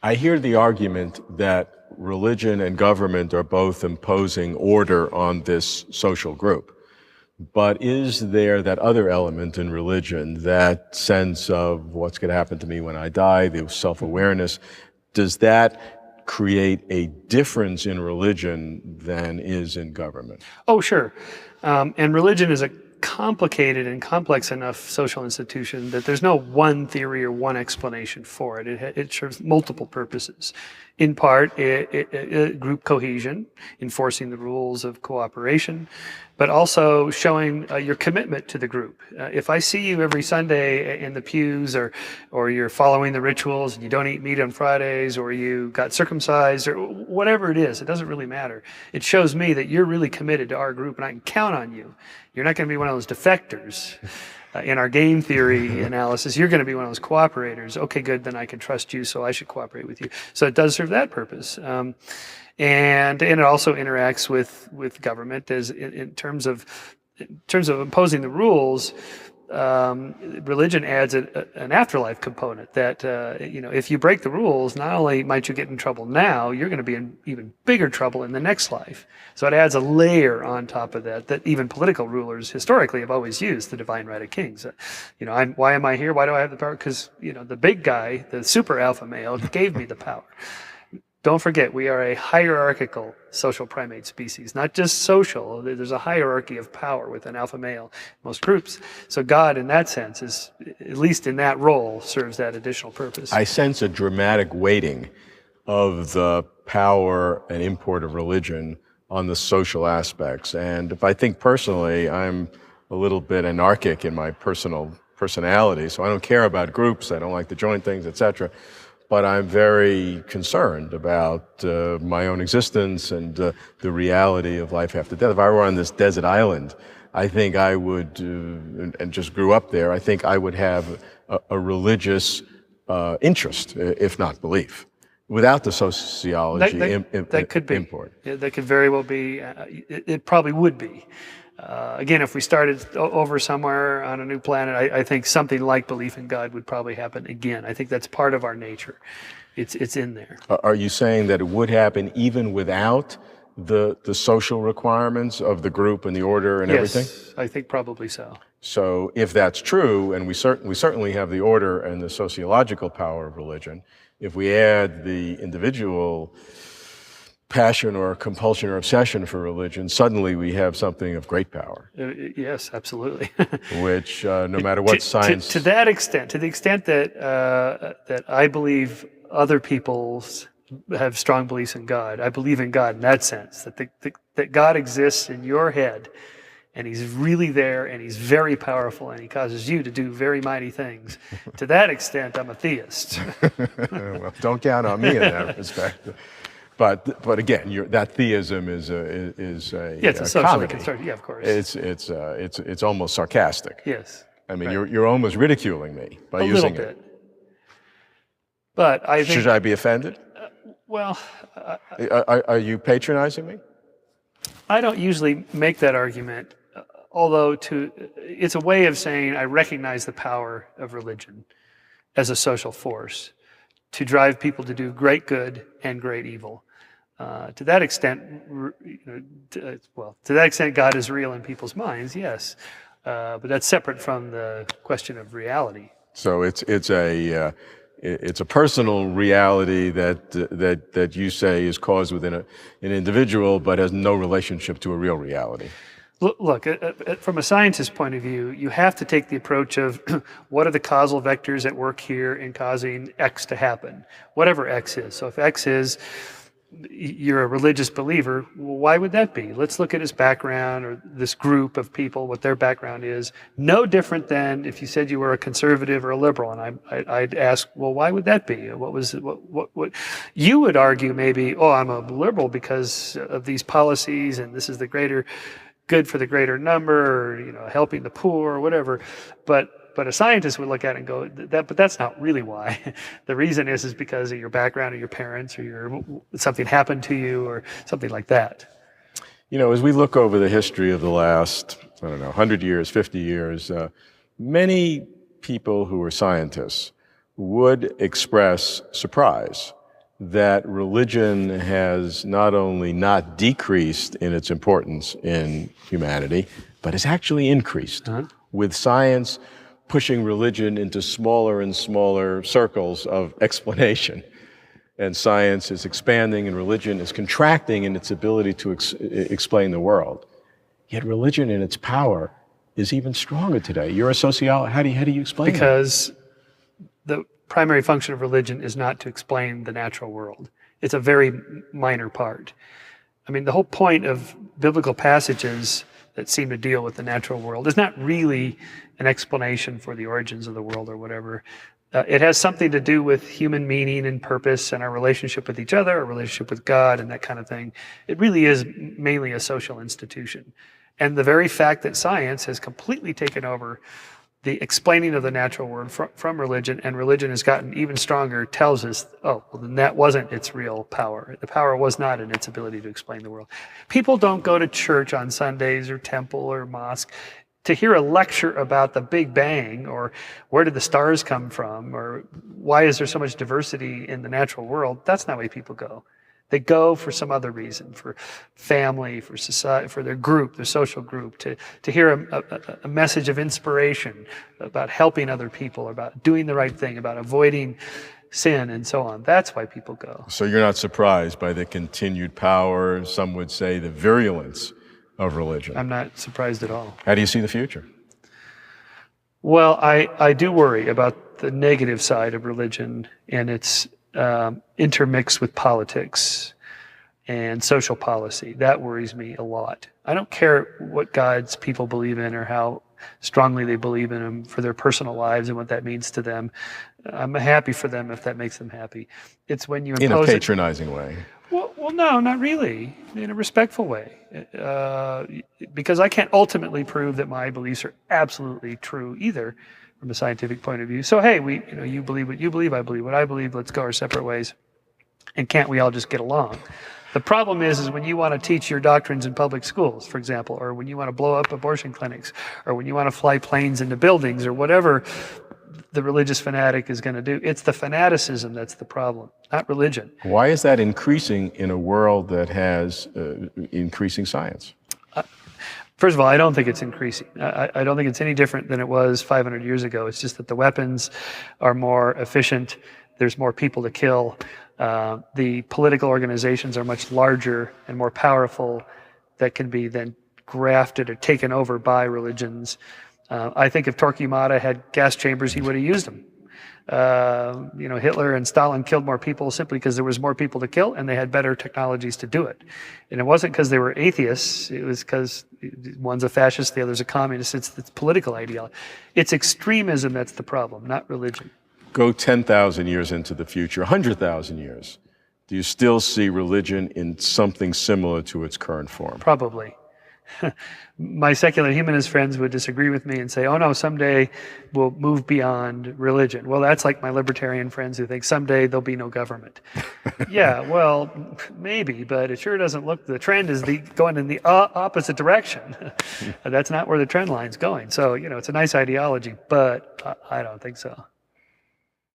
I hear the argument that religion and government are both imposing order on this social group. But is there that other element in religion, that sense of what's going to happen to me when I die, the self-awareness, does that create a difference in religion than is in government? Oh, sure. And religion is a complicated and complex enough social institution that there's no one theory or one explanation for it. It serves multiple purposes. In part, group cohesion, enforcing the rules of cooperation, but also showing your commitment to the group. If I see you every Sunday in the pews, or you're following the rituals and you don't eat meat on Fridays, or you got circumcised, or whatever it is, it doesn't really matter. It shows me that you're really committed to our group and I can count on you. You're not going to be one of those defectors. In our game theory analysis, you're going to be one of those cooperators. Okay, good, then I can trust you, so I should cooperate with you. So it does serve that purpose. And it also interacts with government as in terms of imposing the rules. Religion adds an afterlife component that, if you break the rules, not only might you get in trouble now, you're going to be in even bigger trouble in the next life. So it adds a layer on top of that even political rulers historically have always used, the divine right of kings. Why am I here? Why do I have the power? Because, the big guy, the super alpha male, gave me the power. Don't forget, we are a hierarchical social primate species, not just social. There's a hierarchy of power within alpha male, most groups. So God, in that sense, is, at least in that role, serves that additional purpose. I sense a dramatic weighting of the power and import of religion on the social aspects. And if I think personally, I'm a little bit anarchic in my personality, so I don't care about groups, I don't like to join things, etc. But I'm very concerned about my own existence and the reality of life after death. If I were on this desert island, I think I would, and just grew up there, I think I would have a religious interest, if not belief, without the sociology that could be. import. Yeah, that could very well be. It probably would be. Again, if we started over somewhere on a new planet, I think something like belief in God would probably happen again. I think that's part of our nature. It's in there. Are you saying that it would happen even without the social requirements of the group and the order and everything? Yes, I think probably so. So if that's true, and we certainly have the order and the sociological power of religion, if we add the individual passion or compulsion or obsession for religion, suddenly we have something of great power. Yes, absolutely. Which, no matter what science... To the extent that I believe other people have strong beliefs in God, I believe in God in that sense, that God exists in your head, and he's really there, and he's very powerful, and he causes you to do very mighty things. To that extent, I'm a theist. Well, don't count on me in that respect. But again, that theism is a it's a socially constructed. Yeah, of course. It's almost sarcastic. Yes. I mean, right. You're almost ridiculing me by using it. A little bit. But I think. Should I be offended? Well. Are you patronizing me? I don't usually make that argument, although it's a way of saying I recognize the power of religion as a social force to drive people to do great good and great evil. To that extent, God is real in people's minds, yes, but that's separate from the question of reality. So it's a personal reality that you say is caused within an individual, but has no relationship to a real reality. Look, from a scientist's point of view, you have to take the approach of what are the causal vectors at work here in causing X to happen, whatever X is. So if X is you're a religious believer, well, why would that be? Let's look at his background, or this group of people, what their background is. No different than if you said you were a conservative or a liberal, and I'd ask, well, why would that be? What you would argue maybe, oh, I'm a liberal because of these policies, and this is the greater good for the greater number, or helping the poor, or whatever. But a scientist would look at it and go, but that's not really why. The reason is because of your background, or your parents, or something happened to you, or something like that. As we look over the history of the last, 100 years, 50 years, many people who are scientists would express surprise that religion has not only not decreased in its importance in humanity, but has actually increased, with science pushing religion into smaller and smaller circles of explanation. And science is expanding and religion is contracting in its ability to explain the world. Yet religion in its power is even stronger today. You're a sociologist. How do you explain that? Because the primary function of religion is not to explain the natural world. It's a very minor part. I mean, the whole point of biblical passages that seem to deal with the natural world is not really an explanation for the origins of the world or whatever. It has something to do with human meaning and purpose and our relationship with each other, our relationship with God and that kind of thing. It really is mainly a social institution. And the very fact that science has completely taken over the explaining of the natural world from religion, and religion has gotten even stronger, tells us, oh, well, then that wasn't its real power. The power was not in its ability to explain the world. People don't go to church on Sundays or temple or mosque to hear a lecture about the Big Bang, or where did the stars come from, or why is there so much diversity in the natural world. That's not why people go. They go for some other reason, for family, for society, for their group, their social group, to hear a message of inspiration about helping other people, about doing the right thing, about avoiding sin and so on. That's why people go. So you're not surprised by the continued power, some would say the virulence of religion? I'm not surprised at all. How do you see the future? Well, I do worry about the negative side of religion and its intermixed with politics and social policy. That worries me a lot. I don't care what gods people believe in or how strongly they believe in them for their personal lives and what that means to them. I'm happy for them if that makes them happy. It's when you impose in a patronizing way. Well, no, not really. In a respectful way, because I can't ultimately prove that my beliefs are absolutely true either, from a scientific point of view. So hey, you believe what you believe, I believe what I believe. Let's go our separate ways, and can't we all just get along? The problem is when you want to teach your doctrines in public schools, for example, or when you want to blow up abortion clinics, or when you want to fly planes into buildings, or whatever the religious fanatic is going to do. It's the fanaticism that's the problem, not religion. Why is that increasing in a world that has increasing science? First of all, I don't think it's increasing. I don't think it's any different than it was 500 years ago. It's just that the weapons are more efficient. There's more people to kill. The political organizations are much larger and more powerful that can be then grafted or taken over by religions. I think if Torquemada had gas chambers, he would have used them. Hitler and Stalin killed more people simply because there was more people to kill and they had better technologies to do it. And it wasn't because they were atheists. It was because one's a fascist, the other's a communist. It's political ideology. It's extremism that's the problem, not religion. Go 10,000 years into the future, 100,000 years. Do you still see religion in something similar to its current form? Probably. My secular humanist friends would disagree with me and say, oh no, someday we'll move beyond religion. Well, that's like my libertarian friends who think someday there'll be no government. Yeah, well, maybe, but it sure doesn't look, the trend is going in the opposite direction. That's not where the trend line's going. So, it's a nice ideology, but I don't think so.